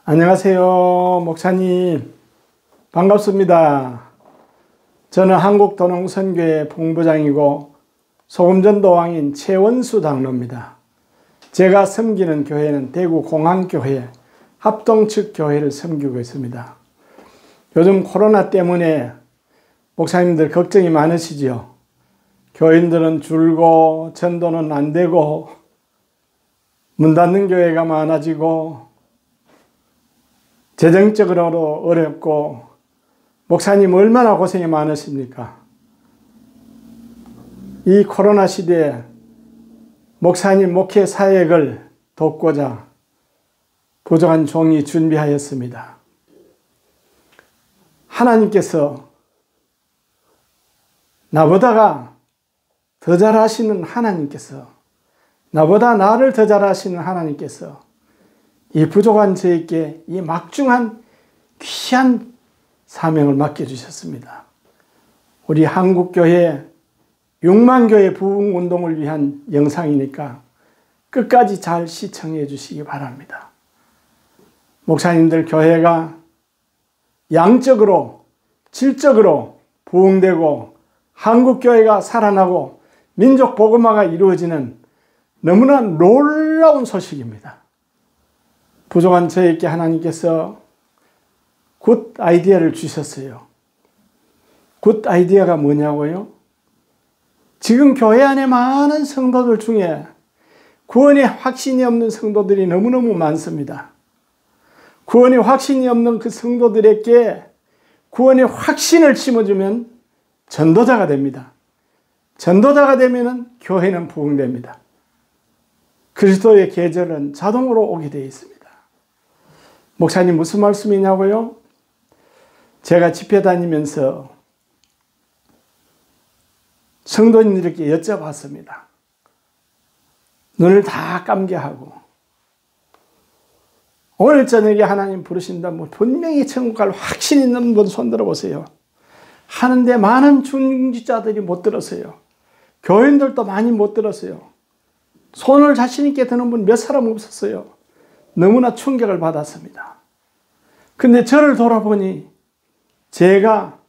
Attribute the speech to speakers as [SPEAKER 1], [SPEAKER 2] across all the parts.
[SPEAKER 1] 안녕하세요, 목사님. 반갑습니다. 저는 한국도농선교회 본부장이고 소금전도왕인 최원수 장로입니다. 제가 섬기는 교회는 대구 공항교회 합동측 교회를 섬기고 있습니다. 요즘 코로나 때문에 목사님들 걱정이 많으시죠? 교인들은 줄고 전도는 안 되고 문 닫는 교회가 많아지고 재정적으로 어렵고 목사님 얼마나 고생이 많으십니까? 이 코로나 시대에 목사님 목회 사역을 돕고자 부족한 종이 준비하였습니다. 하나님께서 나보다가 더 잘하시는 하나님께서, 나보다 나를 더 잘하시는 하나님께서 이 부족한 저에게 이 막중한 귀한 사명을 맡겨주셨습니다. 우리 한국교회 6만 교회 부흥운동을 위한 영상이니까 끝까지 잘 시청해 주시기 바랍니다. 목사님들 교회가 양적으로 질적으로 부흥되고 한국교회가 살아나고 민족 복음화가 이루어지는 너무나 놀라운 소식입니다. 부족한 저에게 하나님께서 굿 아이디어를 주셨어요. 굿 아이디어가 뭐냐고요? 지금 교회 안에 많은 성도들 중에 구원에 확신이 없는 성도들이 너무너무 많습니다. 구원에 확신이 없는 그 성도들에게 구원의 확신을 심어주면 전도자가 됩니다. 전도자가 되면 교회는 부흥됩니다. 그리스도의 계절은 자동으로 오게 되어 있습니다. 목사님 무슨 말씀이냐고요? 제가 집회 다니면서 성도님들에게 여쭤봤습니다. 눈을 다 감게 하고 오늘 저녁에 하나님 부르신다면 분명히 천국 갈 확신 있는 분 손 들어보세요. 하는데 많은 중지자들이 못 들었어요. 교인들도 많이 못 들었어요. 손을 자신 있게 드는 분 몇 사람 없었어요. 너무나 충격을 받았습니다. 근데 저를 돌아보니 제가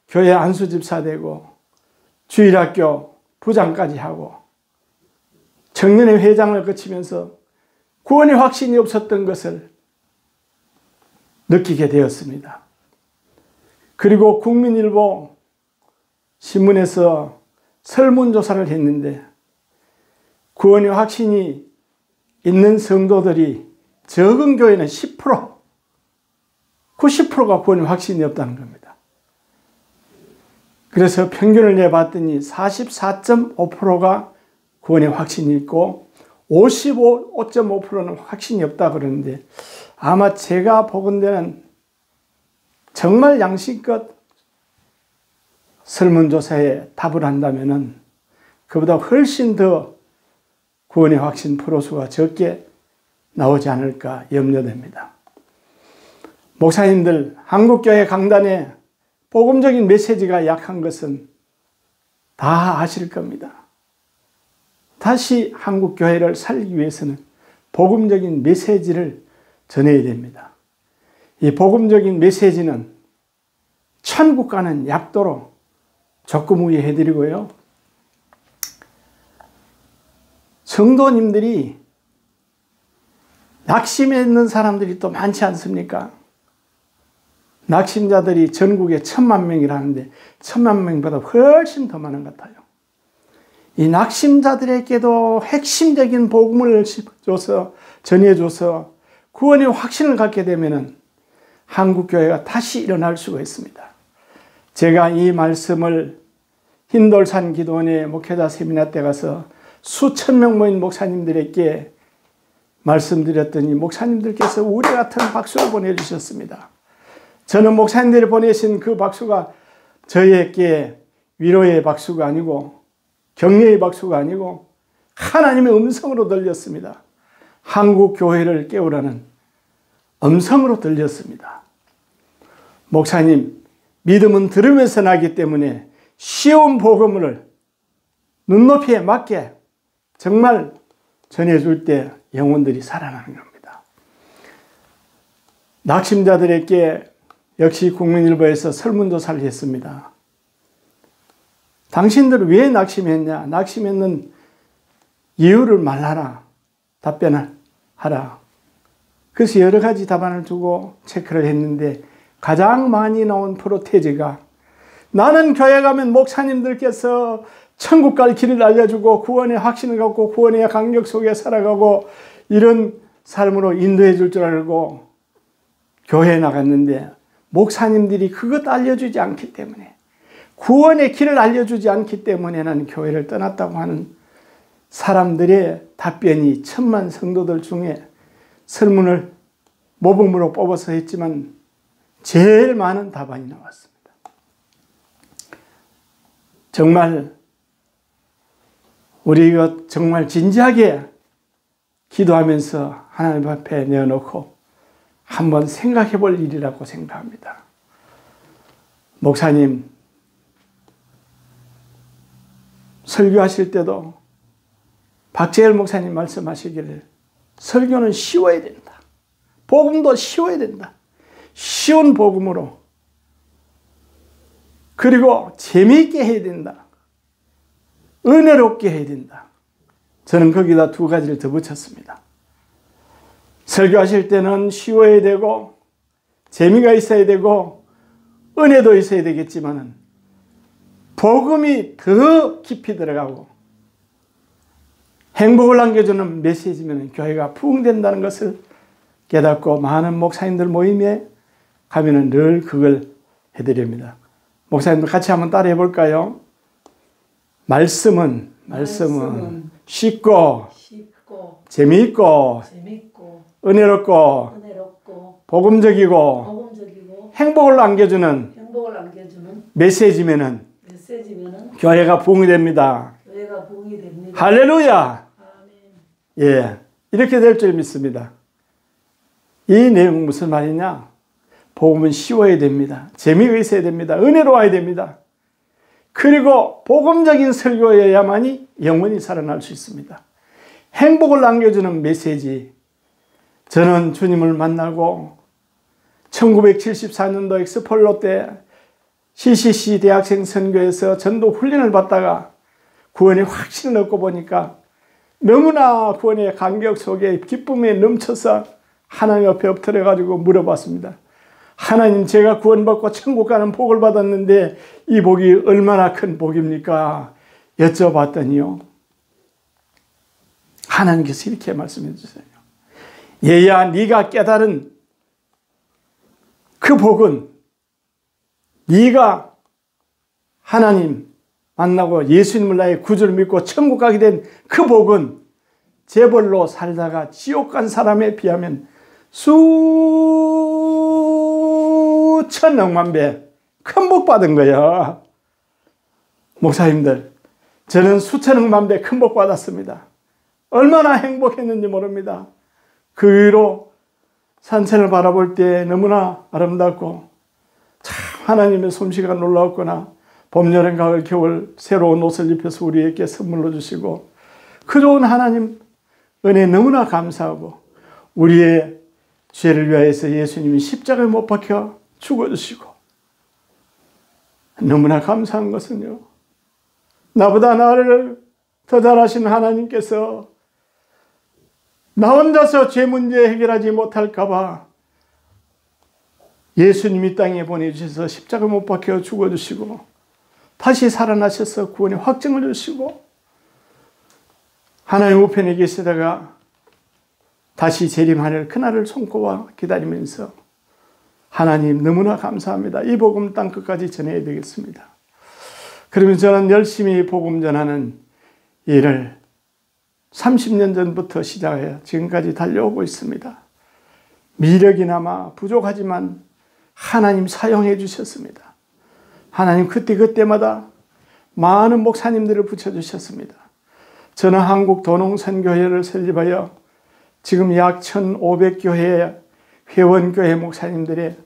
[SPEAKER 1] 교회 안수집사 되고 주일학교 부장까지 하고 청년회 회장을 거치면서 구원의 확신이 없었던 것을 느끼게 되었습니다. 그리고 국민일보 신문에서 설문조사를 했는데 구원의 확신이 있는 성도들이 적은 교회는 10%, 90%가 구원의 확신이 없다는 겁니다. 그래서 평균을 내봤더니 44.5%가 구원의 확신이 있고 55.5%는 확신이 없다 그러는데 아마 제가 보건대는 정말 양심껏 설문조사에 답을 한다면 그보다 훨씬 더 구원의 확신 프로수가 적게 나오지 않을까 염려됩니다. 목사님들, 한국교회 강단에 복음적인 메시지가 약한 것은 다 아실 겁니다. 다시 한국교회를 살기 위해서는 복음적인 메시지를 전해야 됩니다. 이 복음적인 메시지는 천국 가는 약도로 적금우회 해드리고요. 성도님들이 낙심해 있는 사람들이 또 많지 않습니까? 낙심자들이 전국에 1000만 명이라는데 1000만 명보다 훨씬 더 많은 것 같아요. 이 낙심자들에게도 핵심적인 복음을 줘서 전해줘서 구원의 확신을 갖게 되면 한국교회가 다시 일어날 수가 있습니다. 제가 이 말씀을 흰돌산 기도원의 목회자 세미나 때 가서 수천 명 모인 목사님들에게 말씀드렸더니 목사님들께서 우리 같은 박수를 보내주셨습니다. 저는 목사님들이 보내신 그 박수가 저희에게 위로의 박수가 아니고 격려의 박수가 아니고 하나님의 음성으로 들렸습니다. 한국 교회를 깨우라는 음성으로 들렸습니다. 목사님, 믿음은 들으면서 나기 때문에 쉬운 복음을 눈높이에 맞게 정말 전해줄 때 영혼들이 살아나는 겁니다. 낙심자들에게 역시 국민일보에서 설문조사를 했습니다. 당신들은 왜 낙심했냐? 낙심했는 이유를 말하라. 답변을 하라. 그래서 여러 가지 답안을 두고 체크를 했는데 가장 많이 나온 프로테이지가 나는 교회 가면 목사님들께서 천국 갈 길을 알려주고 구원의 확신을 갖고 구원의 감격 속에 살아가고 이런 삶으로 인도해 줄 줄 알고 교회에 나갔는데 목사님들이 그것 알려주지 않기 때문에 구원의 길을 알려주지 않기 때문에 나는 교회를 떠났다고 하는 사람들의 답변이 천만 성도들 중에 설문을 모범으로 뽑아서 했지만 제일 많은 답안이 나왔습니다. 정말 우리가 정말 진지하게 기도하면서 하나님 앞에 내어놓고 한번 생각해 볼 일이라고 생각합니다. 목사님, 설교하실 때도 박재열 목사님 말씀하시기를 설교는 쉬워야 된다. 복음도 쉬워야 된다. 쉬운 복음으로 그리고 재미있게 해야 된다. 은혜롭게 해야 된다. 저는 거기다 두 가지를 더 붙였습니다. 설교하실 때는 쉬워야 되고 재미가 있어야 되고 은혜도 있어야 되겠지만 복음이 더 깊이 들어가고 행복을 남겨주는 메시지면 교회가 부흥된다는 것을 깨닫고 많은 목사님들 모임에 가면은 늘 그걸 해드립니다. 목사님들 같이 한번 따라해 볼까요? 말씀은 쉽고 재미있고 은혜롭고 복음적이고 행복을 안겨주는 메시지면은 교회가 부흥이 됩니다. 할렐루야! 예, 이렇게 될 줄 믿습니다. 이 내용 무슨 말이냐? 복음은 쉬워야 됩니다. 재미가 있어야 됩니다. 은혜로워야 됩니다. 그리고 복음적인 설교여야만이 영원히 살아날 수 있습니다. 행복을 남겨주는 메시지. 저는 주님을 만나고 1974년도 엑스폴로 때 CCC 대학생 선교에서 전도 훈련을 받다가 구원의 확신을 얻고 보니까 너무나 구원의 감격 속에 기쁨에 넘쳐서 하나님 앞에 엎드려가지고 물어봤습니다. 하나님, 제가 구원받고 천국 가는 복을 받았는데 이 복이 얼마나 큰 복입니까? 여쭤봤더니요, 하나님께서 이렇게 말씀해 주세요. 얘야, 네가 깨달은 그 복은 네가 하나님 만나고 예수님을 나의 구주를 믿고 천국 가게 된 그 복은 재벌로 살다가 지옥 간 사람에 비하면 수천 억만 배 큰 복 받은 거야. 목사님들, 저는 수천 억만 배 큰 복 받았습니다. 얼마나 행복했는지 모릅니다. 그 위로 산천을 바라볼 때 너무나 아름답고 참 하나님의 솜씨가 놀라웠구나. 봄, 여름, 가을, 겨울 새로운 옷을 입혀서 우리에게 선물로 주시고 그 좋은 하나님 은혜 너무나 감사하고 우리의 죄를 위하여서 예수님이 십자가에 못 박혀 죽어주시고 너무나 감사한 것은요, 나보다 나를 더 잘하신 하나님께서 나 혼자서 죄 문제 해결하지 못할까 봐 예수님이 땅에 보내주셔서 십자가 못 박혀 죽어주시고 다시 살아나셔서 구원의 확증을 주시고 하나님 우편에 계시다가 다시 재림하는 그날을 손꼽아 기다리면서 하나님 너무나 감사합니다. 이 복음 땅끝까지 전해야 되겠습니다. 그러면 저는 열심히 복음 전하는 일을 30년 전부터 시작해 지금까지 달려오고 있습니다. 미력이나마 부족하지만 하나님 사용해 주셨습니다. 하나님 그때마다 많은 목사님들을 붙여주셨습니다. 저는 한국 도농선교회를 설립하여 지금 약 1,500교회의 회원교회 목사님들의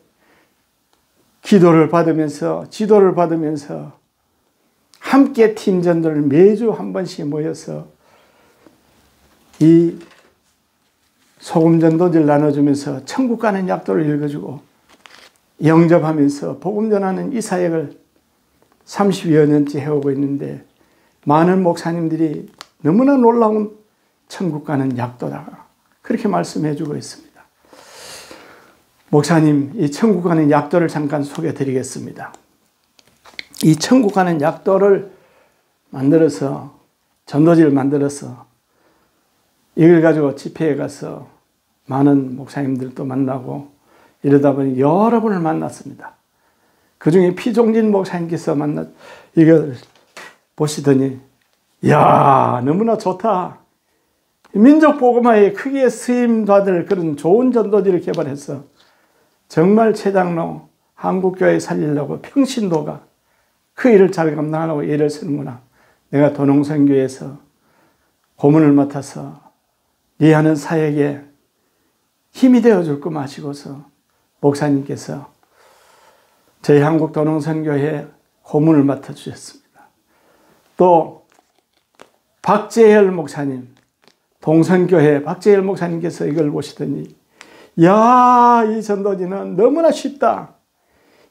[SPEAKER 1] 기도를 받으면서 지도를 받으면서 함께 팀전들을 매주 한 번씩 모여서 이 소금 전도지를 나눠주면서 천국 가는 약도를 읽어주고 영접하면서 복음 전하는 이 사역을 30여 년째 해오고 있는데 많은 목사님들이 너무나 놀라운 천국 가는 약도다 그렇게 말씀해 주고 있습니다. 목사님, 이 천국 가는 약도를 잠깐 소개해 드리겠습니다. 이 천국 가는 약도를 만들어서 전도지를 만들어서 이걸 가지고 집회에 가서 많은 목사님들도 만나고 이러다 보니 여러 분을 만났습니다. 그 중에 피종진 목사님께서 이걸 보시더니 이야 너무나 좋다. 민족 복음화에 크게 쓰임받을 그런 좋은 전도지를 개발해서 정말 최장로 한국교회 살리려고 평신도가 그 일을 잘 감당하려고 일을 쓰는구나. 내가 도농선교에서 고문을 맡아서 네 하는 사역에 힘이 되어줄 거 마시고서 목사님께서 저희 한국 도농선교회 고문을 맡아주셨습니다. 또 박재열 목사님, 동선교회 박재열 목사님께서 이걸 보시더니 야, 이 전도지는 너무나 쉽다.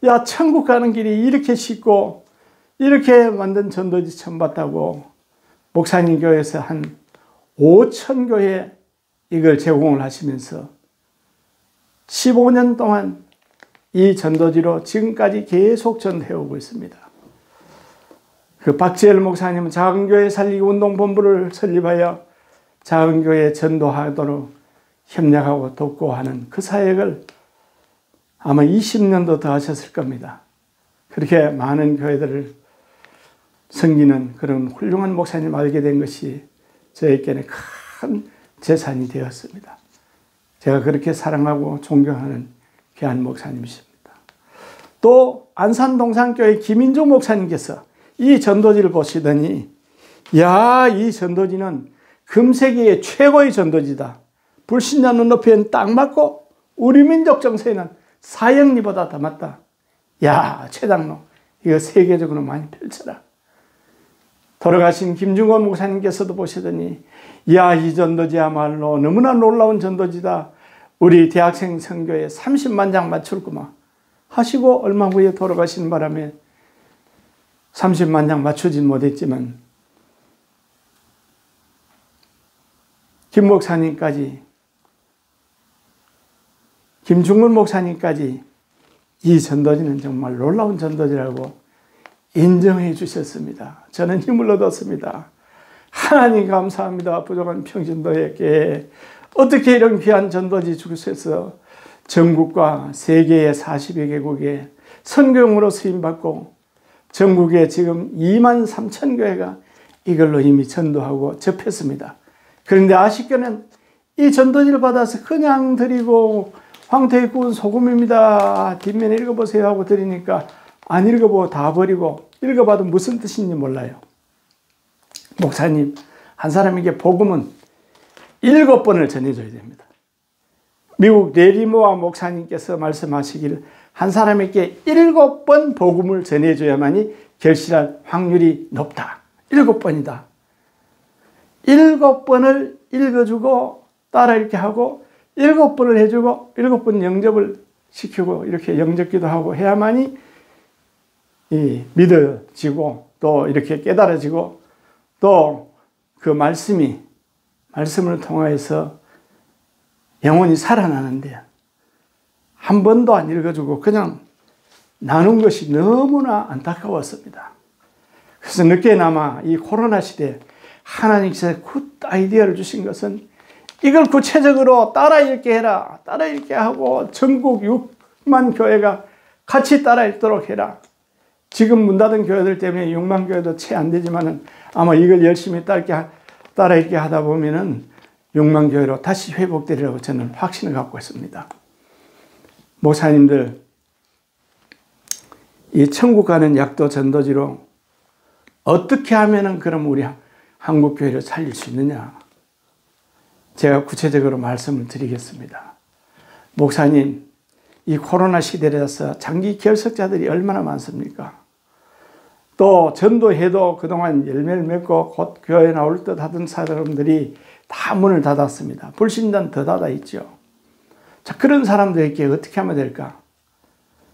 [SPEAKER 1] 야, 천국 가는 길이 이렇게 쉽고 이렇게 만든 전도지 처음 봤다고 목사님 교회에서 한 5천 교회 이걸 제공을 하시면서 15년 동안 이 전도지로 지금까지 계속 전해오고 있습니다. 그 박재열 목사님은 작은교회 살리기 운동본부를 설립하여 작은교회 전도하도록 협력하고 돕고 하는 그 사역을 아마 20년도 더 하셨을 겁니다. 그렇게 많은 교회들을 섬기는 그런 훌륭한 목사님 알게 된 것이 저에게는 큰 재산이 되었습니다. 제가 그렇게 사랑하고 존경하는 귀한 목사님이십니다. 또 안산동산교회 김인조 목사님께서 이 전도지를 보시더니 야, 이 전도지는 금세기의 최고의 전도지다. 불신자 눈높이엔 딱 맞고 우리 민족 정서에는 사형리보다 더 맞다. 야, 최장로 이거 세계적으로 많이 펼쳐라. 돌아가신 김중권 목사님께서도 보시더니 야, 이 전도지야말로 너무나 놀라운 전도지다. 우리 대학생 선교에 30만 장 맞출구만 하시고 얼마 후에 돌아가신 바람에 30만 장 맞추진 못했지만 김 목사님까지 김중근 목사님까지 이 전도지는 정말 놀라운 전도지라고 인정해 주셨습니다. 저는 힘을 얻었습니다. 하나님 감사합니다. 부족한 평신도에게 어떻게 이런 귀한 전도지 주셔서 전국과 세계의 40여 개국에 선교용으로 쓰임받고 전국에 지금 2만 3천 교회가 이걸로 이미 전도하고 접했습니다. 그런데 아쉽게는 이 전도지를 받아서 그냥 드리고 황태에 구운 소금입니다. 뒷면에 읽어보세요 하고 드리니까 안 읽어보고 다 버리고 읽어봐도 무슨 뜻인지 몰라요. 목사님, 한 사람에게 복음은 7번을 전해줘야 됩니다. 미국 레리모아 목사님께서 말씀하시기를 한 사람에게 7번 복음을 전해줘야만이 결실할 확률이 높다. 7번이다. 7번을 읽어주고 따라 이렇게 하고 7번을 해주고 7번 영접을 시키고 이렇게 영접기도 하고 해야만이 믿어지고 또 이렇게 깨달아지고 또 그 말씀을 통하여서 영혼이 살아나는데 한 번도 안 읽어주고 그냥 나눈 것이 너무나 안타까웠습니다. 그래서 늦게나마 이 코로나 시대에 하나님께서 굿 아이디어를 주신 것은 이걸 구체적으로 따라 읽게 해라. 따라 읽게 하고 전국 6만 교회가 같이 따라 읽도록 해라. 지금 문 닫은 교회들 때문에 6만 교회도 채 안 되지만은 아마 이걸 열심히 따라 읽게 하다 보면은 6만 교회로 다시 회복되리라고 저는 확신을 갖고 있습니다. 목사님들, 이 천국 가는 약도 전도지로 어떻게 하면은 그럼 우리 한국 교회를 살릴 수 있느냐? 제가 구체적으로 말씀을 드리겠습니다. 목사님, 이 코로나 시대라서 장기 결석자들이 얼마나 많습니까? 또 전도해도 그동안 열매를 맺고 곧 교회에 나올 듯 하던 사람들이 다 문을 닫았습니다. 불신자는 더 닫아 있죠. 자, 그런 사람들에게 어떻게 하면 될까?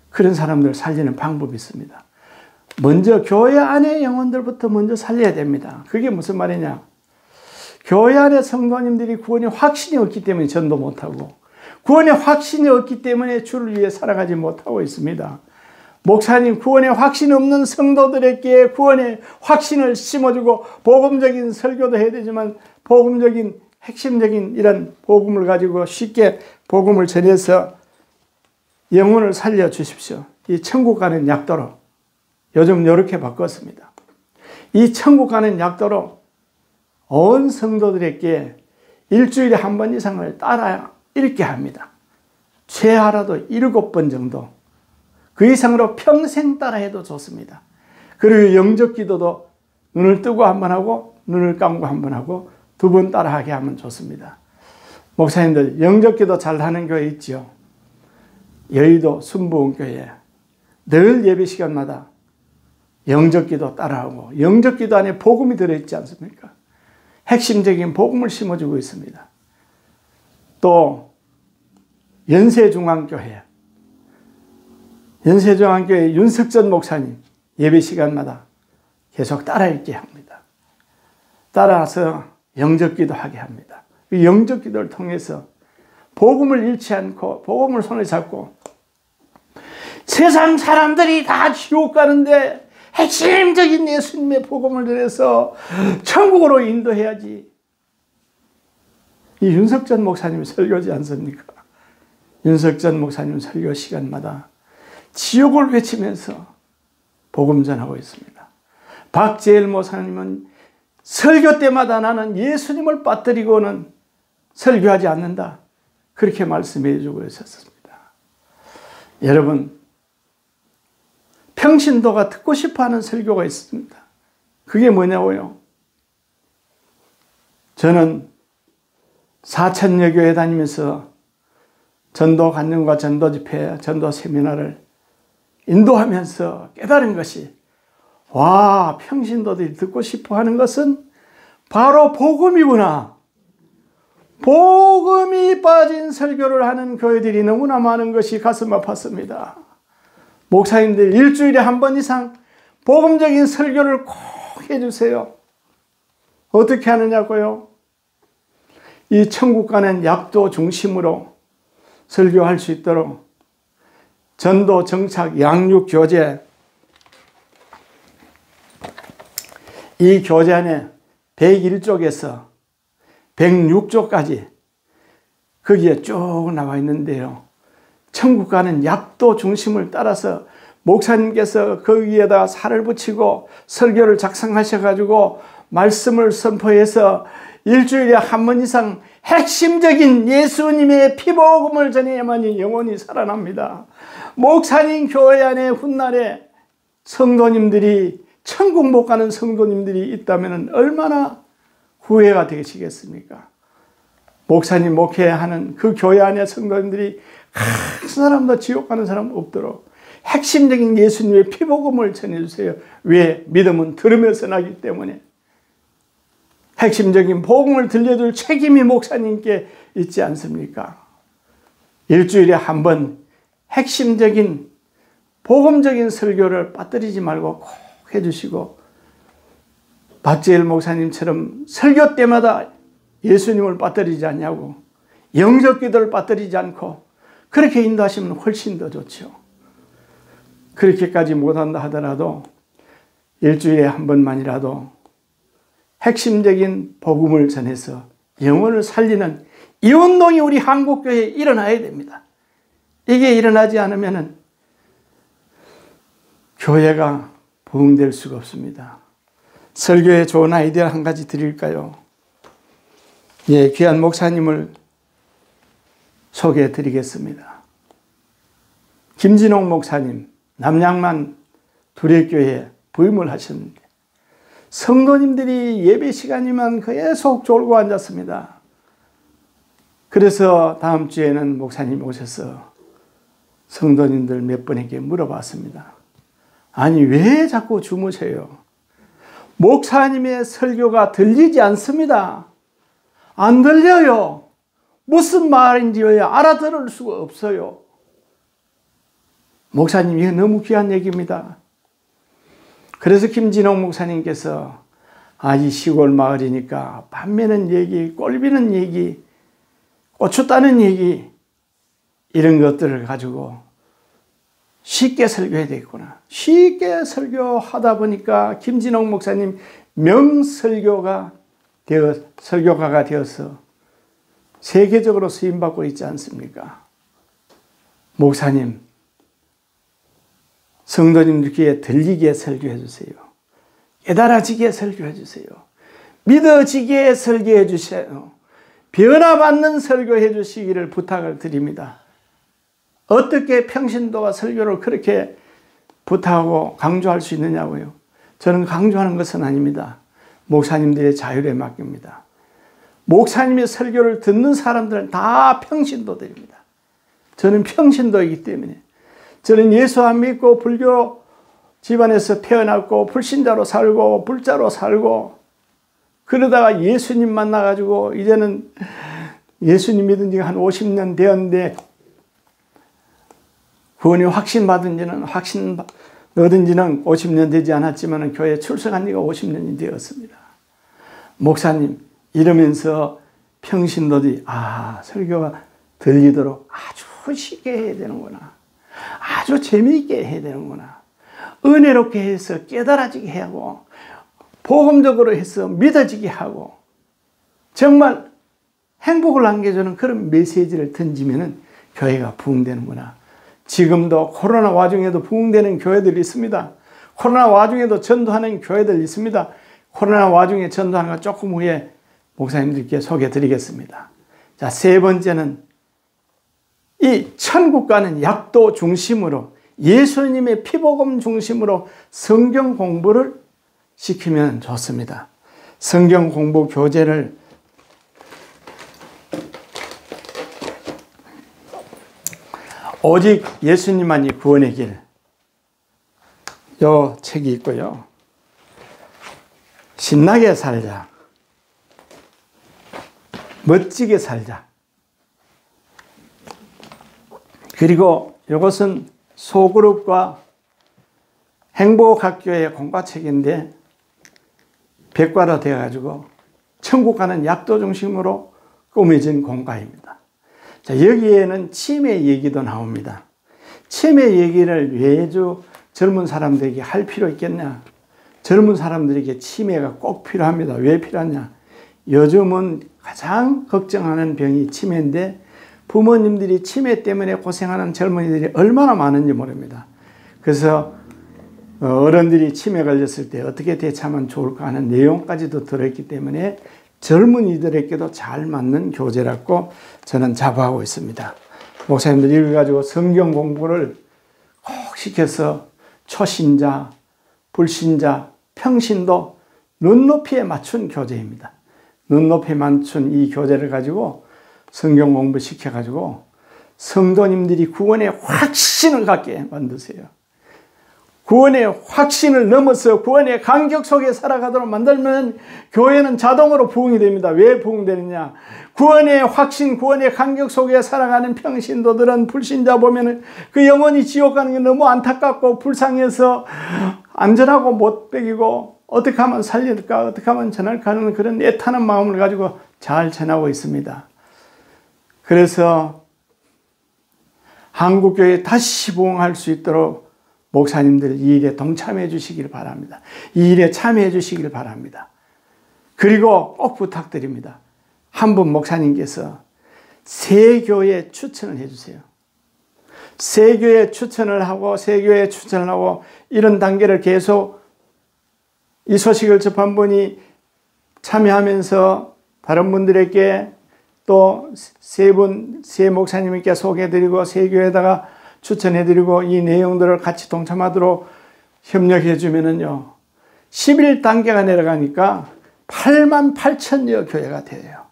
[SPEAKER 1] 그런 사람들을 살리는 방법이 있습니다. 먼저 교회 안의 영혼들부터 먼저 살려야 됩니다. 그게 무슨 말이냐? 교회 안의 성도님들이 구원의 확신이 없기 때문에 전도 못하고, 구원의 확신이 없기 때문에 주를 위해 살아가지 못하고 있습니다. 목사님, 구원의 확신이 없는 성도들에게 구원의 확신을 심어주고 복음적인 설교도 해야 되지만 복음적인 핵심적인 이런 복음을 가지고 쉽게 복음을 전해서 영혼을 살려주십시오. 이 천국 가는 약도로 요즘 이렇게 바꿨습니다. 이 천국 가는 약도로 온 성도들에게 일주일에 한 번 이상을 따라 읽게 합니다. 최하라도 7번 정도. 그 이상으로 평생 따라해도 좋습니다. 그리고 영적 기도도 눈을 뜨고 한 번 하고 눈을 감고 한 번 하고 2번 따라하게 하면 좋습니다. 목사님들 영적 기도 잘하는 교회 있죠. 여의도 순부원교회 늘 예배 시간마다 영적 기도 따라하고 영적 기도 안에 복음이 들어있지 않습니까? 핵심적인 복음을 심어주고 있습니다. 또 연세중앙교회 윤석전 목사님 예배 시간마다 계속 따라 읽게 합니다. 따라서 영적 기도하게 합니다. 영적 기도를 통해서 복음을 잃지 않고 복음을 손에 잡고 세상 사람들이 다 지옥 가는데 핵심적인 예수님의 복음을 전해서 천국으로 인도해야지. 이 윤석전 목사님 설교지 않습니까? 윤석전 목사님 설교 시간마다 지옥을 외치면서 복음 전하고 있습니다. 박재일 목사님은 설교 때마다 나는 예수님을 빠뜨리고는 설교하지 않는다. 그렇게 말씀해 주고 있었습니다. 여러분, 평신도가 듣고 싶어하는 설교가 있습니다. 그게 뭐냐고요? 저는 4,000여 교회 다니면서 전도 간증과 전도 집회, 전도 세미나를 인도하면서 깨달은 것이, 와, 평신도들이 듣고 싶어하는 것은 바로 복음이구나. 복음이 빠진 설교를 하는 교회들이 너무나 많은 것이 가슴 아팠습니다. 목사님들 일주일에 한 번 이상 복음적인 설교를 꼭 해주세요. 어떻게 하느냐고요? 이 천국 가는 약도 중심으로 설교할 수 있도록 전도, 정착, 양육, 교제, 이 교제 안에 101쪽에서 106쪽까지 거기에 쭉 나와 있는데요. 천국 가는 약도 중심을 따라서 목사님께서 거기에다가 살을 붙이고 설교를 작성하셔가지고 말씀을 선포해서 일주일에 한 번 이상 핵심적인 예수님의 피복음을 전해야만이 영혼이 살아납니다. 목사님 교회 안에 훗날에 성도님들이 천국 못 가는 성도님들이 있다면 얼마나 후회가 되시겠습니까? 목사님 목회하는 그 교회 안에 성도님들이 한 사람도 지옥 가는 사람 없도록 핵심적인 예수님의 피복음을 전해주세요. 왜? 믿음은 들으면서 나기 때문에. 핵심적인 복음을 들려줄 책임이 목사님께 있지 않습니까? 일주일에 한 번 핵심적인 복음적인 설교를 빠뜨리지 말고 꼭 해주시고, 박재일 목사님처럼 설교 때마다 예수님을 빠뜨리지 않냐고, 영적 기도를 빠뜨리지 않고 그렇게 인도하시면 훨씬 더 좋죠. 그렇게까지 못한다 하더라도 일주일에 한 번만이라도 핵심적인 복음을 전해서 영혼을 살리는 이 운동이 우리 한국교회에 일어나야 됩니다. 이게 일어나지 않으면 교회가 부흥될 수가 없습니다. 설교에 좋은 아이디어 한 가지 드릴까요? 예, 귀한 목사님을 소개해 드리겠습니다. 김진홍 목사님, 남양만 두레교회에 부임을 하셨는데 성도님들이 예배 시간이면 계속 졸고 앉았습니다. 그래서 다음 주에는 목사님이 오셔서 성도님들 몇 분에게 물어봤습니다. 아니, 왜 자꾸 주무세요? 목사님의 설교가 들리지 않습니다. 안 들려요. 무슨 말인지 알아들을 수가 없어요. 목사님, 이거 너무 귀한 얘기입니다. 그래서 김진홍 목사님께서 이 시골 마을이니까 밤매는 얘기, 꼴비는 얘기, 고추 따는 얘기, 이런 것들을 가지고 쉽게 설교해야 되겠구나. 쉽게 설교하다 보니까 김진홍 목사님 명설교가가 되어서 세계적으로 쓰임받고 있지 않습니까? 목사님, 성도님들 귀에 들리게 설교해 주세요. 깨달아지게 설교해 주세요. 믿어지게 설교해 주세요. 변화받는 설교해 주시기를 부탁을 드립니다. 어떻게 평신도와 설교를 그렇게 부탁하고 강조할 수 있느냐고요. 저는 강조하는 것은 아닙니다. 목사님들의 자율에 맡깁니다. 목사님의 설교를 듣는 사람들은 다 평신도들입니다. 저는 평신도이기 때문에, 저는 예수 안 믿고 불교 집안에서 태어났고 불신자로 살고 불자로 살고, 그러다가 예수님 만나가지고 이제는 예수님 믿은 지가 한 50년 되었는데, 구원이 확신 얻은 지는 50년 되지 않았지만 교회에 출석한 지가 50년이 되었습니다. 목사님, 이러면서 평신도들이 설교가 들리도록 아주 쉽게 해야 되는구나, 아주 재미있게 해야 되는구나, 은혜롭게 해서 깨달아지게 하고 복음적으로 해서 믿어지게 하고 정말 행복을 안겨주는 그런 메시지를 던지면 교회가 부흥되는구나. 지금도 코로나 와중에도 부흥되는 교회들이 있습니다. 코로나 와중에도 전도하는 교회들이 있습니다. 코로나 와중에 전도하는 거 조금 후에 목사님들께 소개해 드리겠습니다. 자, 세 번째는 이 천국 가는 약도 중심으로, 예수님의 피복음 중심으로 성경 공부를 시키면 좋습니다. 성경 공부 교재를 오직 예수님만이 구원의 길, 요 책이 있고요. 신나게 살자, 멋지게 살자, 그리고 이것은 소그룹과 행복학교의 공과책인데 백과로 되어가지고 천국 가는 약도 중심으로 꾸며진 공과입니다. 자, 여기에는 치매 얘기도 나옵니다. 치매 얘기를 왜 젊은 사람들에게 할 필요 있겠냐? 젊은 사람들에게 치매가 꼭 필요합니다. 왜 필요하냐? 요즘은 가장 걱정하는 병이 치매인데, 부모님들이 치매 때문에 고생하는 젊은이들이 얼마나 많은지 모릅니다. 그래서 어른들이 치매 걸렸을 때 어떻게 대처하면 좋을까 하는 내용까지도 들어있기 때문에 젊은이들에게도 잘 맞는 교재라고 저는 자부하고 있습니다. 목사님들이 이걸 가지고 성경 공부를 꼭 시켜서 초신자, 불신자, 평신도 눈높이에 맞춘 교재입니다. 눈높이에 맞춘 이 교재를 가지고 성경 공부 시켜가지고 성도님들이 구원의 확신을 갖게 만드세요. 구원의 확신을 넘어서 구원의 간격 속에 살아가도록 만들면 교회는 자동으로 부흥이 됩니다. 왜 부흥되느냐? 구원의 확신, 구원의 간격 속에 살아가는 평신도들은, 불신자 보면은 그 영혼이 지옥 가는 게 너무 안타깝고 불쌍해서 안전하고 못 배기고 어떻게 하면 살릴까, 어떻게 하면 전할까 하는 그런 애타는 마음을 가지고 잘 전하고 있습니다. 그래서 한국교회에 다시 부흥할 수 있도록 목사님들 이 일에 동참해 주시길 바랍니다. 이 일에 참여해 주시길 바랍니다. 그리고 꼭 부탁드립니다. 한 분 목사님께서 새 교회 추천을 해 주세요. 새 교회 추천을 하고 이런 단계를 계속 이 소식을 접한 분이 참여하면서 다른 분들에게 또 세 목사님께 소개해드리고 새 교회에다가 추천해드리고 이 내용들을 같이 동참하도록 협력해 주면은요, 11단계가 내려가니까 88,000여 교회가 돼요.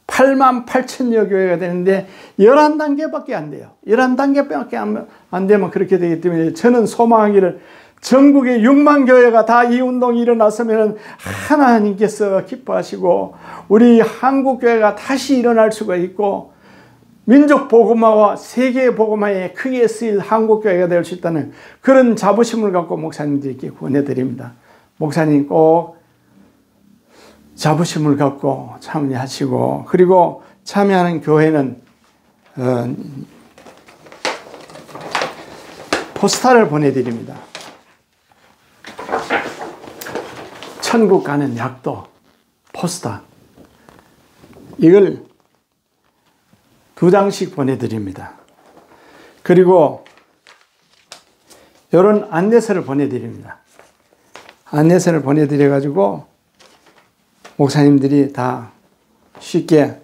[SPEAKER 1] 88,000여 교회가 되는데 11단계밖에 안 돼요. 11단계밖에 안 되면 그렇게 되기 때문에 저는 소망하기를 전국에 6만 교회가 다 이 운동이 일어났으면 하나님께서 기뻐하시고 우리 한국 교회가 다시 일어날 수가 있고 민족 복음화와 세계 복음화에 크게 쓰일 한국 교회가 될 수 있다는 그런 자부심을 갖고 목사님들께 권해드립니다. 목사님 꼭 자부심을 갖고 참여하시고, 그리고 참여하는 교회는 포스터를 보내드립니다. 천국 가는 약도 포스터, 이걸 2장씩 보내드립니다. 그리고 이런 안내서를 보내드립니다. 안내서를 보내드려가지고 목사님들이 다 쉽게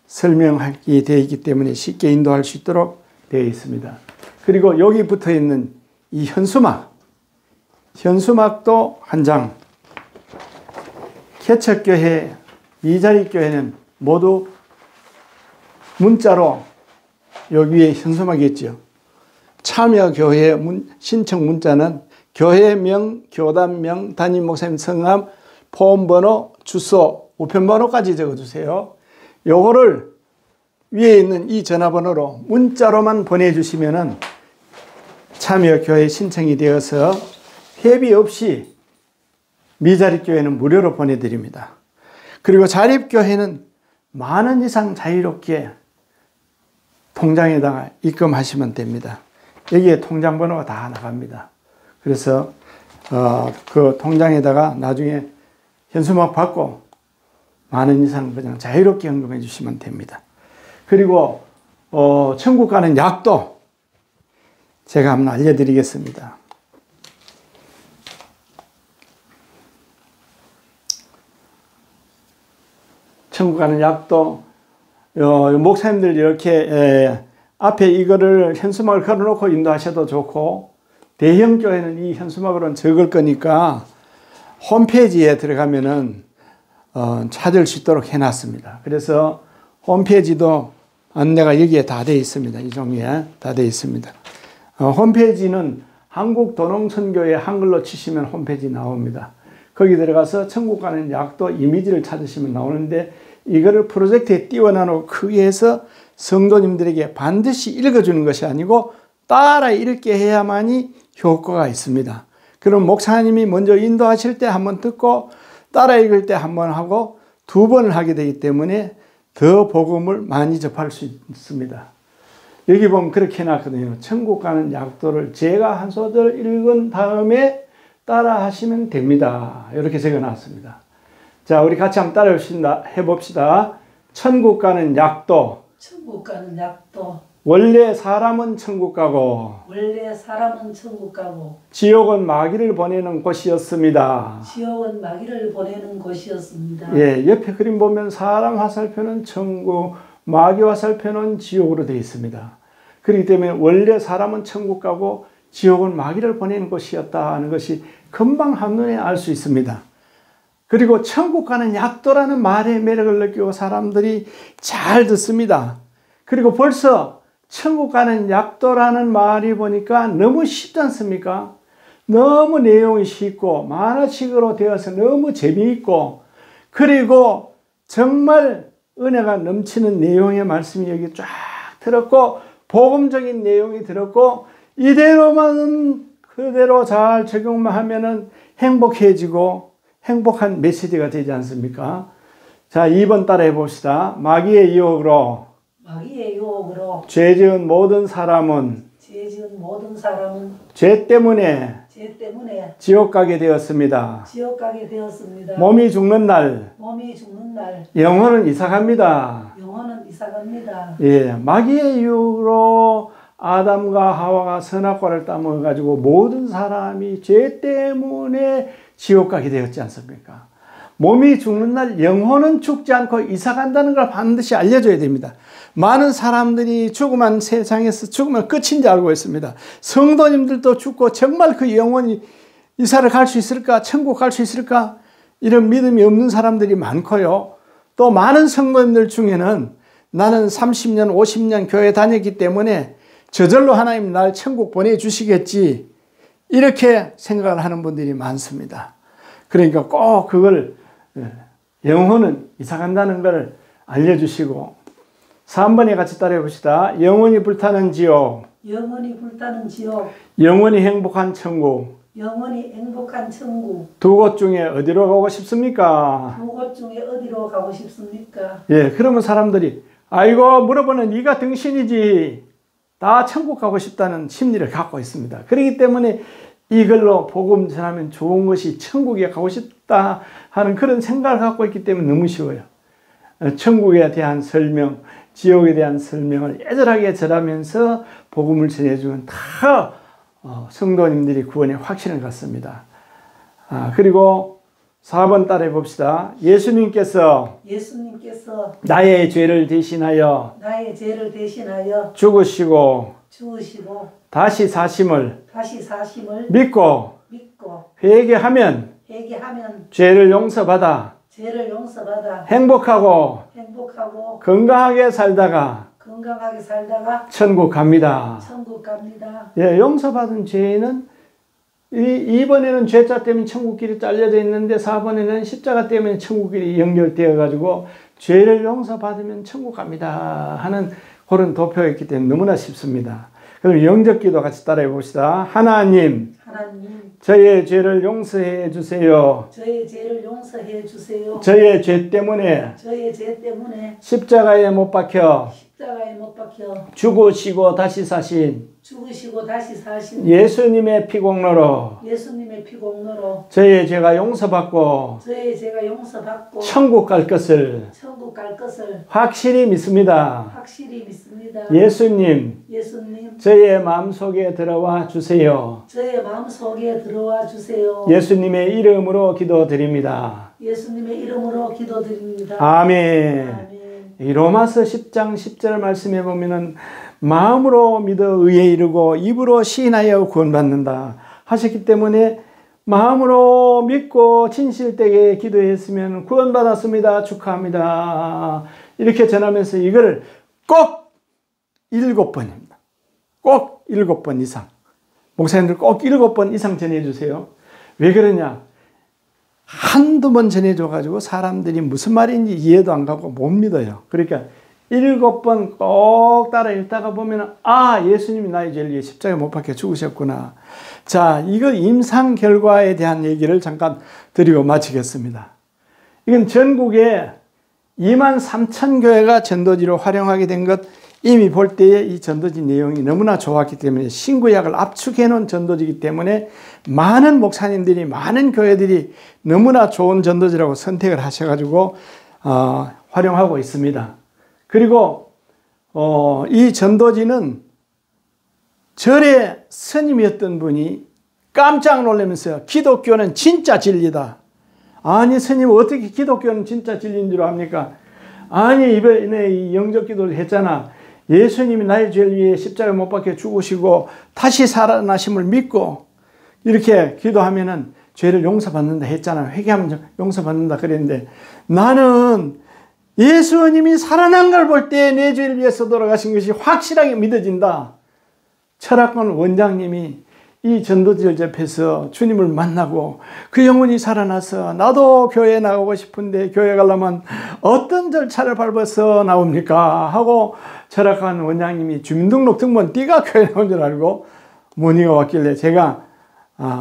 [SPEAKER 1] 설명하게 되어 있기 때문에 쉽게 인도할 수 있도록 되어 있습니다. 그리고 여기 붙어 있는 이 현수막도 한 장, 개척교회, 미자립교회는 모두 문자로 여기 위에 현수막이 있죠. 참여교회 신청 문자는 교회명, 교단명, 담임 목사님 성함, 보험번호, 주소, 우편번호까지 적어주세요. 요거를 위에 있는 이 전화번호로 문자로만 보내주시면은 참여교회 신청이 되어서 회비 없이 미자립교회는 무료로 보내드립니다. 그리고 자립교회는 10,000원 이상 자유롭게 통장에다가 입금하시면 됩니다. 여기에 통장 번호가 다 나갑니다. 그래서 그 통장에다가 나중에 현수막 받고 10,000원 이상 그냥 자유롭게 헌금해 주시면 됩니다. 그리고 천국 가는 약도 제가 한번 알려드리겠습니다. 천국 가는 약도 목사님들 이렇게 앞에 이거를 현수막을 걸어놓고 인도하셔도 좋고, 대형 교회는 이 현수막으로는 적을 거니까 홈페이지에 들어가면은 찾을 수 있도록 해놨습니다. 그래서 홈페이지도 안내가 여기에 다 되어 있습니다. 이 종이에 다 되어 있습니다. 홈페이지는 한국도농선교회 한글로 치시면 홈페이지 나옵니다. 거기 들어가서 천국 가는 약도 이미지를 찾으시면 나오는데, 이거를 프로젝트에 띄워놔놓고 크게 해서 성도님들에게 반드시 읽어주는 것이 아니고 따라 읽게 해야만이 효과가 있습니다. 그럼 목사님이 먼저 인도하실 때 한번 듣고 따라 읽을 때 한번 하고 2번을 하게 되기 때문에 더 복음을 많이 접할 수 있습니다. 여기 보면 그렇게 해놨거든요. 천국 가는 약도를 제가 한 소절 읽은 다음에 따라 하시면 됩니다. 이렇게 적어놨습니다. 자, 우리 같이 한번 따라 해봅시다. 천국 가는 약도.
[SPEAKER 2] 천국 가는 약도.
[SPEAKER 1] 원래 사람은 천국 가고.
[SPEAKER 2] 원래 사람은 천국 가고.
[SPEAKER 1] 지옥은 마귀를 보내는 곳이었습니다.
[SPEAKER 2] 지옥은 마귀를 보내는 곳이었습니다.
[SPEAKER 1] 예, 옆에 그림 보면 사람 화살표는 천국, 마귀 화살표는 지옥으로 되어 있습니다. 그렇기 때문에 원래 사람은 천국 가고 지옥은 마귀를 보내는 곳이었다 하는 것이 금방 한눈에 알 수 있습니다. 그리고 천국 가는 약도라는 말의 매력을 느끼고 사람들이 잘 듣습니다. 그리고 벌써 천국 가는 약도라는 말이 보니까 너무 쉽지 않습니까? 너무 내용이 쉽고 만화식으로 되어서 너무 재미있고, 그리고 정말 은혜가 넘치는 내용의 말씀이 여기 쫙 들었고 복음적인 내용이 들었고, 이대로만 그대로 잘 적용만 하면은 행복해지고 행복한 메시지가 되지 않습니까? 자, 2번 따라해 봅시다. 마귀의 유혹으로 죄 지은 모든 사람은 죄 때문에 지옥 가게 되었습니다. 몸이 죽는 날 영혼은 이삭합니다. 예, 마귀의 유혹으로 아담과 하와가 선악과를 따먹어 가지고 모든 사람이 죄 때문에 지옥 가게 되었지 않습니까? 몸이 죽는 날 영혼은 죽지 않고 이삭한다는 걸 반드시 알려줘야 됩니다. 많은 사람들이 죽으면 세상에서 죽으면 끝인 줄 알고 있습니다. 성도님들도 죽고 정말 그 영혼이 이사를 갈 수 있을까? 천국 갈 수 있을까? 이런 믿음이 없는 사람들이 많고요. 또 많은 성도님들 중에는 나는 30년, 50년 교회 다녔기 때문에 저절로 하나님 날 천국 보내주시겠지, 이렇게 생각을 하는 분들이 많습니다. 그러니까 꼭 그걸 영혼은 이사 간다는 걸 알려주시고 3번에 같이 따라해 봅시다. 영원히 불타는 지옥,
[SPEAKER 2] 영원히 불타는 지옥,
[SPEAKER 1] 영원히 행복한 천국,
[SPEAKER 2] 영원히 행복한 천국.
[SPEAKER 1] 두 곳 중에 어디로 가고 싶습니까?
[SPEAKER 2] 두 곳 중에 어디로 가고 싶습니까?
[SPEAKER 1] 예, 그러면 사람들이 아이고 물어보는 네가 등신이지 다 천국 가고 싶다는 심리를 갖고 있습니다. 그렇기 때문에 이걸로 복음 전하면 좋은 것이 천국에 가고 싶다 하는 그런 생각을 갖고 있기 때문에 너무 쉬워요. 천국에 대한 설명, 지옥에 대한 설명을 애절하게 전하면서 복음을 전해주면 다 성도님들이 구원의 확신을 갖습니다. 그리고 4번 따라해 봅시다. 예수님께서 나의 죄를 대신하여 죽으시고 다시 사심을 믿고 회개하면 죄를 용서받아 행복하고 건강하게 살다가 천국 갑니다. 예, 용서받은 죄는 이번에는 죄자 때문에 천국길이 잘려져 있는데 4번에는 십자가 때문에 천국길이 연결되어 가지고 죄를 용서받으면 천국 갑니다 하는 그런 도표가 있기 때문에 너무나 쉽습니다. 그럼 영접기도 같이 따라해 봅시다. 하나님, 저의 죄를 용서해 주세요. 저의 죄 때문에 십자가에 못 박혀 죽으시고 다시 사신 예수님의 피공로로 저의 죄가 용서받고 천국 갈 것을 확실히 믿습니다. 예수님, 저의 마음속에 들어와 주세요. 예수님의 이름으로 기도드립니다. 아멘. 이 로마서 10장 10절 말씀에 보면은 마음으로 믿어 의에 이르고 입으로 시인하여 구원받는다 하셨기 때문에 마음으로 믿고 진실되게 기도했으면 구원받았습니다. 축하합니다. 이렇게 전하면서 이걸 꼭 7번입니다. 꼭 7번 이상. 목사님들 꼭 7번 이상 전해주세요. 왜 그러냐? 한두 번 전해줘가지고 사람들이 무슨 말인지 이해도 안 가고 못 믿어요. 그러니까 7번 꼭 따라 읽다가 보면 예수님이 나의 죄를 위해 십자가에 못 박혀 죽으셨구나. 자, 이거 임상 결과에 대한 얘기를 잠깐 드리고 마치겠습니다. 이건 전국에 23,000교회가 전도지로 활용하게 된 것 이미 볼 때에 이 전도지 내용이 너무나 좋았기 때문에 신구약을 압축해 놓은 전도지이기 때문에 많은 목사님들이 많은 교회들이 너무나 좋은 전도지라고 선택을 하셔가지고 활용하고 있습니다. 그리고 이 전도지는 절의 스님이었던 분이 깜짝 놀라면서 기독교는 진짜 진리다. 아니 스님 어떻게 기독교는 진짜 진리인 줄 압니까? 아니 이번에 이 영접기도를 했잖아. 예수님이 나의 죄를 위해 십자가에 못 박혀 죽으시고 다시 살아나심을 믿고 이렇게 기도하면은 죄를 용서받는다 했잖아. 회개하면 용서받는다 그랬는데 나는 예수님이 살아난 걸 볼 때 내 죄를 위해서 돌아가신 것이 확실하게 믿어진다. 철학관 원장님이 이 전도지를 접해서 주님을 만나고 그 영혼이 살아나서 나도 교회에 나가고 싶은데 교회 가려면 어떤 절차를 밟아서 나옵니까? 하고 철학관 원장님이 주민등록 등본 띠가 교회 나온 줄 알고 문의가 왔길래 제가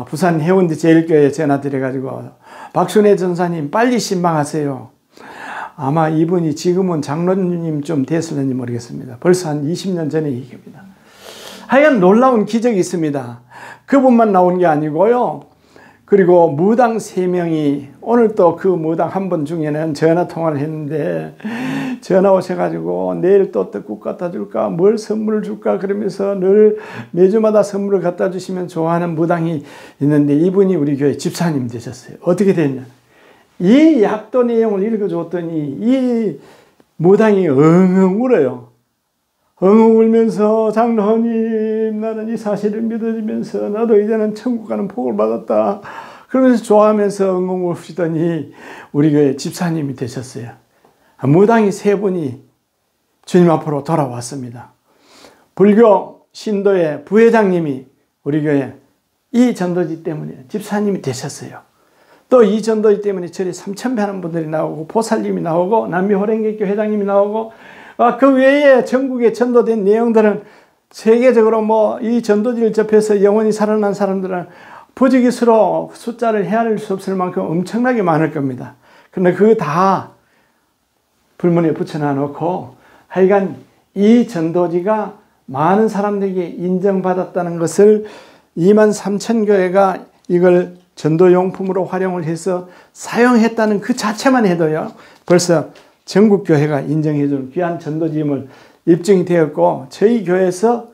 [SPEAKER 1] 부산 해운대 제일교회에 전화 드려가지고 박순애 전사님 빨리 신방하세요. 아마 이분이 지금은 장로님 좀 됐을는지 모르겠습니다. 벌써 한 20년 전의 얘기입니다. 하여간 놀라운 기적이 있습니다. 그분만 나온 게 아니고요. 그리고 무당 3명이 오늘 또 그 무당 한 분 중에는 전화 통화를 했는데 전화 오셔가지고 내일 또 떡국 갖다 줄까 뭘 선물을 줄까 그러면서 늘 매주마다 선물을 갖다 주시면 좋아하는 무당이 있는데 이분이 우리 교회 집사님 되셨어요. 어떻게 됐냐? 이 약도 내용을 읽어줬더니 이 무당이 엉엉 울어요. 엉엉 울면서 장로님 나는 이 사실을 믿어지면서 나도 이제는 천국 가는 복을 받았다. 그러면서 좋아하면서 엉엉 우시더니 우리 교회 집사님이 되셨어요. 무당이 3분이 주님 앞으로 돌아왔습니다. 불교 신도의 부회장님이 우리 교회 이 전도지 때문에 집사님이 되셨어요. 또 이 전도지 때문에 절에 3,000배 하는 분들이 나오고 보살님이 나오고 남미호랭객교 회장님이 나오고 그 외에 전국에 전도된 내용들은 세계적으로 뭐 이 전도지를 접해서 영원히 살아난 사람들은 부지기수로 숫자를 헤아릴 수 없을 만큼 엄청나게 많을 겁니다. 그런데 그거 다 불문에 붙여놔 놓고 하여간 이 전도지가 많은 사람들에게 인정받았다는 것을 23,000교회가 이걸 전도용품으로 활용을 해서 사용했다는 그 자체만 해도요, 벌써 전국교회가 인정해주는 귀한 전도지임을 입증이 되었고, 저희 교회에서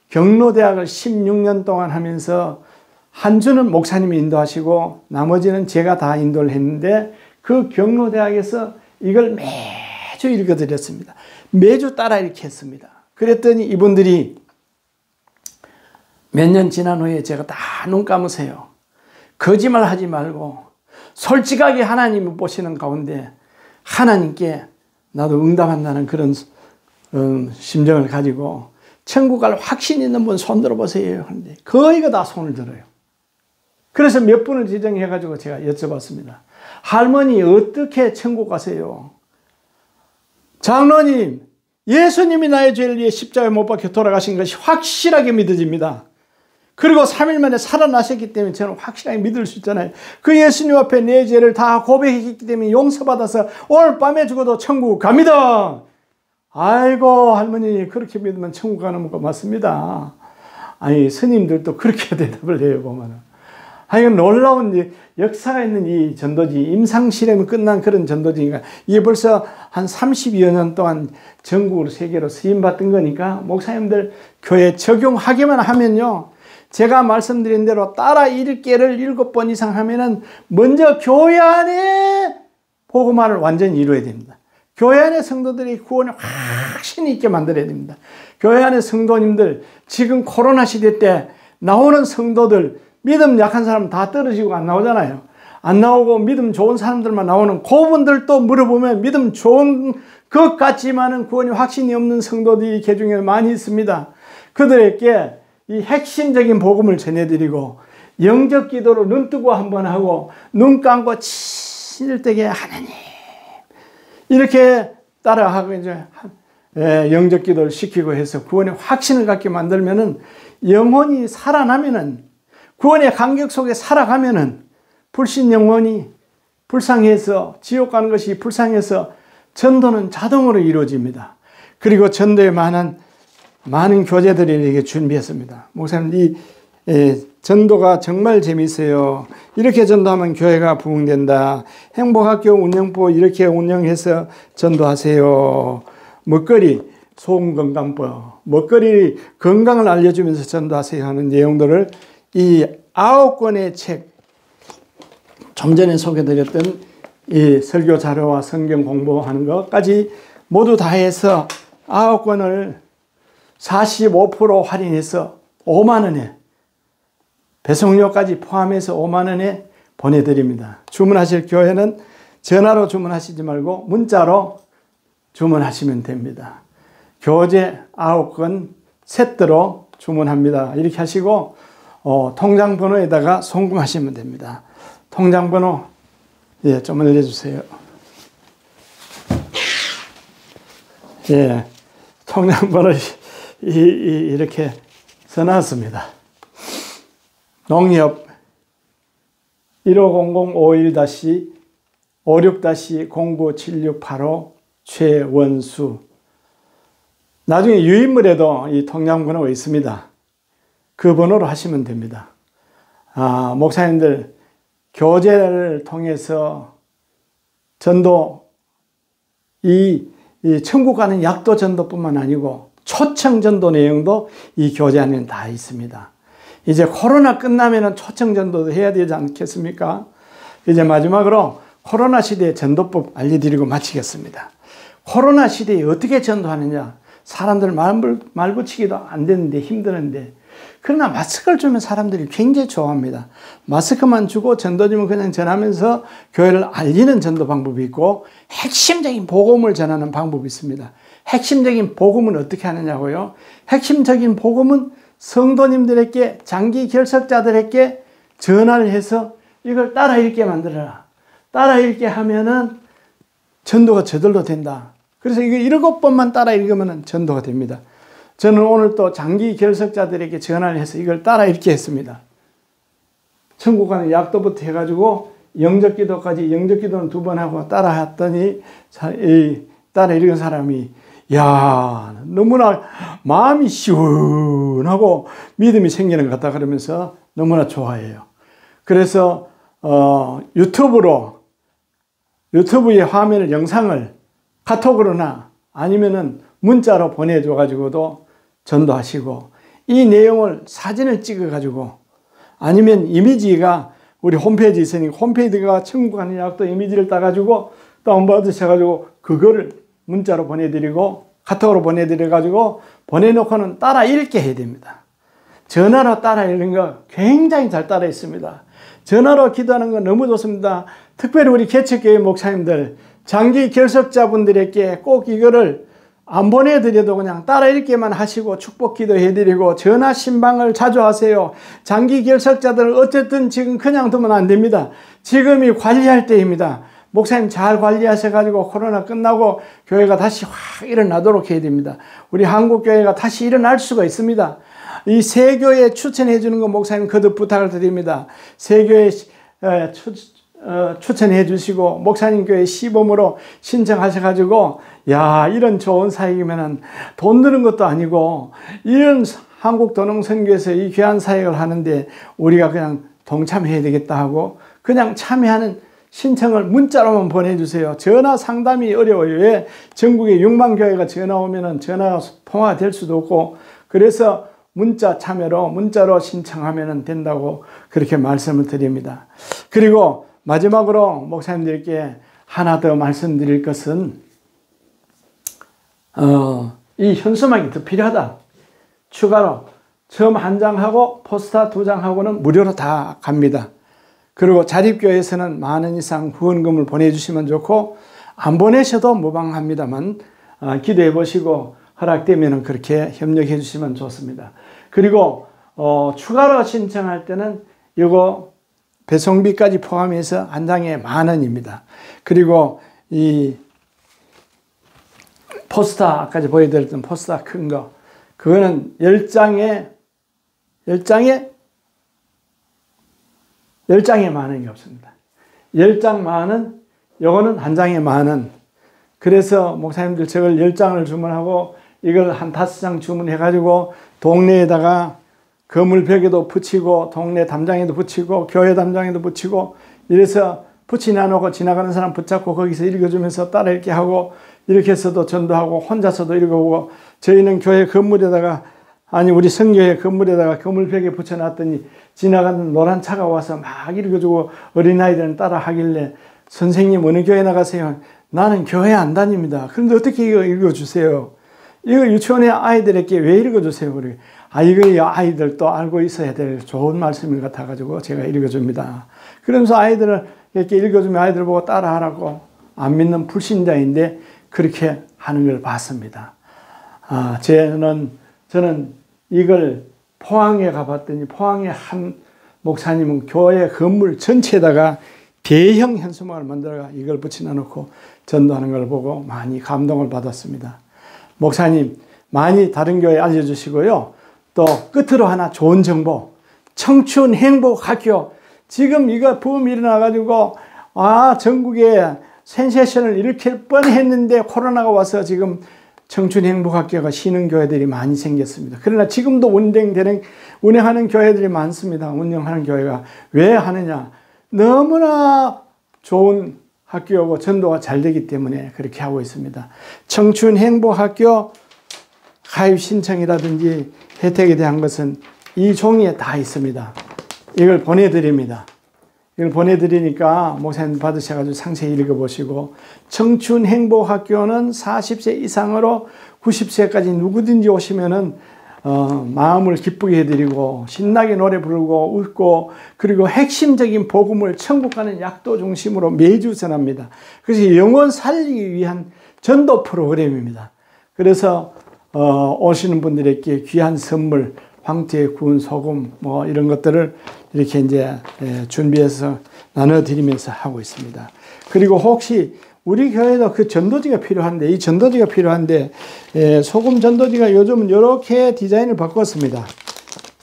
[SPEAKER 1] 경로대학을 16년 동안 하면서 한 주는 목사님이 인도하시고 나머지는 제가 다 인도를 했는데, 그 경로대학에서 이걸 매주 읽어드렸습니다. 매주 따라 이렇게 했습니다. 그랬더니 이분들이 몇 년 지난 후에 제가 다 눈 감으세요. 거짓말 하지 말고 솔직하게 하나님을 보시는 가운데 하나님께 나도 응답한다는 그런 심정을 가지고 천국 갈 확신 있는 분 손 들어보세요 하는데 거의가 다 손을 들어요. 그래서 몇 분을 지정해 가지고 제가 여쭤봤습니다. 할머니 어떻게 천국 가세요? 장로님, 예수님이 나의 죄를 위해 십자가에 못 박혀 돌아가신 것이 확실하게 믿어집니다. 그리고 3일 만에 살아나셨기 때문에 저는 확실하게 믿을 수 있잖아요. 그 예수님 앞에 내 죄를 다 고백했기 때문에 용서받아서 오늘 밤에 죽어도 천국 갑니다. 아이고 할머니 그렇게 믿으면 천국 가는 거 맞습니다. 아니 스님들도 그렇게 대답을 해요 보면은. 하여간 놀라운 역사가 있는 이 전도지, 임상실험이 끝난 그런 전도지니까 이게 벌써 한 30여 년 동안 전국으로 세계로 쓰임받던 거니까 목사님들 교회 적용하기만 하면요, 제가 말씀드린 대로 따라 읽기를 7번 이상 하면은 먼저 교회 안에 복음화를 완전히 이루어야 됩니다. 교회 안에 성도들이 구원을 확신이 있게 만들어야 됩니다. 교회 안에 성도님들, 지금 코로나 시대 때 나오는 성도들, 믿음 약한 사람 다 떨어지고 안 나오잖아요. 안 나오고 믿음 좋은 사람들만 나오는 그분들도 물어보면 믿음 좋은 것 같지만은 구원이 확신이 없는 성도들이 개중에 많이 있습니다. 그들에게 이 핵심적인 복음을 전해드리고 영적 기도로 눈 뜨고 한번 하고 눈 감고 친일되게 하나님 이렇게 따라하고 이제 영적 기도를 시키고 해서 구원의 확신을 갖게 만들면은 영혼이 살아나면은 구원의 간격 속에 살아가면은 불신 영혼이 불쌍해서 지옥 가는 것이 불쌍해서 전도는 자동으로 이루어집니다. 그리고 전도에 많은 교재들을 이렇게 준비했습니다. 목사님, 전도가 정말 재미있어요. 이렇게 전도하면 교회가 부흥된다. 행복학교 운영부 이렇게 운영해서 전도하세요. 먹거리, 소음건강법, 먹거리 건강을 알려주면서 전도하세요 하는 내용들을 이 9권의 책, 좀 전에 소개드렸던 이 설교 자료와 성경 공부하는 것까지 모두 다 해서 9권을 45% 할인해서 5만 원에 배송료까지 포함해서 5만 원에 보내드립니다. 주문하실 교회는 전화로 주문하시지 말고 문자로 주문하시면 됩니다. 교재 9권 세트로 주문합니다. 이렇게 하시고 통장번호에다가 송금하시면 됩니다. 통장번호 좀 알려주세요. 통장번호 이렇게 써놨습니다. 농협 1500-51-56-097685 최원수. 나중에 유인물에도 이 통장번호가 있습니다. 그 번호로 하시면 됩니다. 목사님들 교재를 통해서 전도, 이 천국 가는 약도 전도뿐만 아니고 초청 전도 내용도 이 교재 안에는 다 있습니다. 이제 코로나 끝나면은 초청 전도도 해야 되지 않겠습니까? 이제 마지막으로 코로나 시대의 전도법 알려드리고 마치겠습니다. 코로나 시대에 어떻게 전도하느냐? 사람들 말 붙이기도 안 되는데 힘드는데, 그러나 마스크를 주면 사람들이 굉장히 좋아합니다. 마스크만 주고 전도지만 그냥 전하면서 교회를 알리는 전도 방법이 있고 핵심적인 복음을 전하는 방법이 있습니다. 핵심적인 복음은 어떻게 하느냐고요? 핵심적인 복음은 성도님들에게 장기 결석자들에게 전화를 해서 이걸 따라 읽게 만들어라. 따라 읽게 하면은 전도가 저절로 된다. 그래서 이거 7번만 따라 읽으면 전도가 됩니다. 저는 오늘 또 장기 결석자들에게 전화를 해서 이걸 따라 읽게 했습니다. 천국 가는 약도부터 해가지고 영접 기도까지, 영접 기도는 2번 하고 따라 했더니 따라 읽은 사람이 야, 너무나 마음이 시원하고 믿음이 생기는 것 같다 그러면서 너무나 좋아해요. 그래서 유튜브의 화면을, 영상을 카톡으로나 아니면은 문자로 보내줘 가지고도 전도하시고, 이 내용을 사진을 찍어 가지고 아니면 이미지가 우리 홈페이지 있으니까 홈페이지가 천국 가는 약도 이미지를 따가지고 다운받으셔가지고 그거를 문자로 보내드리고 카톡으로 보내드려가지고 보내놓고는 따라 읽게 해야 됩니다. 전화로 따라 읽는 거 굉장히 잘 따라 있습니다. 전화로 기도하는 건 너무 좋습니다. 특별히 우리 개척교회 목사님들, 장기 결석자분들에게 꼭 이거를 안 보내드려도 그냥 따라 읽기만 하시고 축복 기도해드리고 전화 신방을 자주 하세요. 장기 결석자들은 어쨌든 지금 그냥 두면 안 됩니다. 지금이 관리할 때입니다. 목사님 잘 관리하셔가지고 코로나 끝나고 교회가 다시 확 일어나도록 해야 됩니다. 우리 한국교회가 다시 일어날 수가 있습니다. 이 새 교회 추천해 주는 거 목사님 거듭 부탁을 드립니다. 새 교회 추천해 주시고 목사님 교회 시범으로 신청하셔가지고 야, 이런 좋은 사역이면은 돈 드는 것도 아니고 이런 한국도농선교에서 이 귀한 사역을 하는데 우리가 그냥 동참해야 되겠다 하고 그냥 참여하는 신청을 문자로만 보내주세요. 전화 상담이 어려워요. 왜? 전국에 6만 교회가 전화 오면은 전화가 통화될 수도 없고, 그래서 문자 참여로 문자로 신청하면 된다고 그렇게 말씀을 드립니다. 그리고 마지막으로 목사님들께 하나 더 말씀드릴 것은 이 현수막이 더 필요하다. 추가로 점 1장하고 포스터 2장하고는 무료로 다 갑니다. 그리고 자립교회에서는 만원 이상 후원금을 보내주시면 좋고, 안 보내셔도 무방합니다만 기도해 보시고 허락되면 그렇게 협력해 주시면 좋습니다. 그리고 추가로 신청할 때는 이거 배송비까지 포함해서 한 장에 10,000원입니다. 그리고 이 포스터, 아까 보여드렸던 포스터 큰 거, 그거는 10장에 10,000원이 없습니다. 10장 10,000원, 요거는 한 장에 10,000원. 그래서 목사님들 저걸 10장을 주문하고 이걸 한 5장 주문해가지고 동네에다가 거물벽에도 붙이고 동네 담장에도 붙이고 교회 담장에도 붙이고 이래서 붙여놔놓고 지나가는 사람 붙잡고 거기서 읽어주면서 따라 읽게 하고, 이렇게 해서도 전도하고 혼자서도 읽어보고, 저희는 교회 건물에다가, 아니 우리 성교회 건물에다가 거물벽에 붙여놨더니 지나가는 노란 차가 와서 막 읽어주고 어린아이들은 따라 하길래 선생님 어느 교회 나가세요? 나는 교회 안 다닙니다. 그런데 어떻게 이거 읽어주세요? 이거 유치원의 아이들에게 왜 읽어주세요? 그래. 이거 아이들도 알고 있어야 될 좋은 말씀인 것 같아가지고 제가 읽어줍니다. 그러면서 아이들을 이렇게 읽어주면 아이들 보고 따라하라고, 안 믿는 불신자인데 그렇게 하는 걸 봤습니다. 저는 이걸 포항에 가봤더니 포항의 한 목사님은 교회 건물 전체에다가 대형 현수막을 만들어가 이걸 붙여 놓고 전도하는 걸 보고 많이 감동을 받았습니다. 목사님 많이 다른 교회 알려주시고요. 또 끝으로 하나 좋은 정보, 청춘 행복 학교, 지금 이거 붐이 일어나가지고 전국에 센세이션을 일으킬 뻔했는데 코로나가 와서 지금 청춘 행복 학교가 쉬는 교회들이 많이 생겼습니다. 그러나 지금도 운영하는 교회들이 많습니다. 운영하는 교회가 왜 하느냐? 너무나 좋은 학교고 전도가 잘 되기 때문에 그렇게 하고 있습니다. 청춘 행복 학교 가입 신청이라든지 혜택에 대한 것은 이 종이에 다 있습니다. 이걸 보내드립니다. 이걸 보내드리니까 목사님 받으셔가지고 상세히 읽어보시고, 청춘 행복 학교는 40세 이상으로 90세까지 누구든지 오시면은 마음을 기쁘게 해드리고 신나게 노래 부르고 웃고, 그리고 핵심적인 복음을 천국 가는 약도 중심으로 매주 전합니다. 그래서 영혼 살리기 위한 전도 프로그램입니다. 그래서 오시는 분들에게 귀한 선물 황태에 구운 소금 뭐 이런 것들을 이렇게 이제 준비해서 나눠드리면서 하고 있습니다. 그리고 혹시 우리 교회도 그 전도지가 필요한데, 이 전도지가 필요한데, 소금 전도지가 요즘은 이렇게 디자인을 바꿨습니다.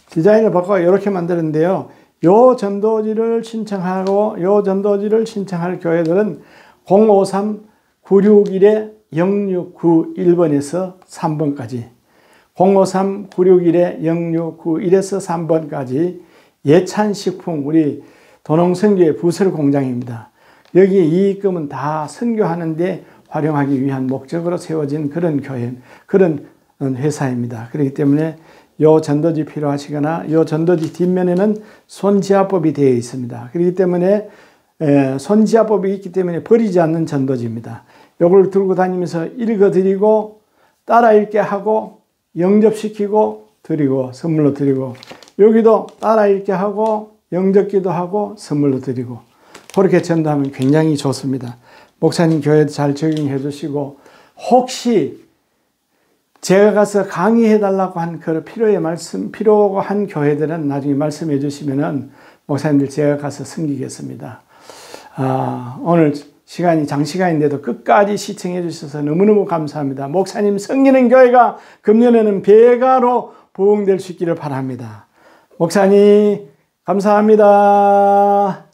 [SPEAKER 1] 디자인을 바꿔 이렇게 만드는데요. 요 전도지를 신청하고, 요 전도지를 신청할 교회들은 053-961-0691번에서 3번까지, 053-961-0691에서 3번까지 예찬식품, 우리 도농선교회 부설 공장입니다. 여기에 이익금은 다 선교하는데 활용하기 위한 목적으로 세워진 그런 교회, 그런 회사입니다. 그렇기 때문에 요 전도지 필요하시거나 요 전도지 뒷면에는 손지하법이 되어 있습니다. 그렇기 때문에 손지하법이 있기 때문에 버리지 않는 전도지입니다. 요걸 들고 다니면서 읽어드리고 따라 읽게 하고 영접시키고 드리고 선물로 드리고, 여기도 따라 읽게 하고 영접기도 하고 선물로 드리고, 그렇게 전도하면 굉장히 좋습니다. 목사님 교회도 잘 적용해 주시고, 혹시 제가 가서 강의해 달라고 한 그 필요한 교회들은 나중에 말씀해 주시면은 목사님들 제가 가서 섬기겠습니다. 오늘 시간이 장시간인데도 끝까지 시청해 주셔서 너무너무 감사합니다. 목사님 섬기는 교회가 금년에는 배가로 부흥될 수 있기를 바랍니다. 목사님 감사합니다.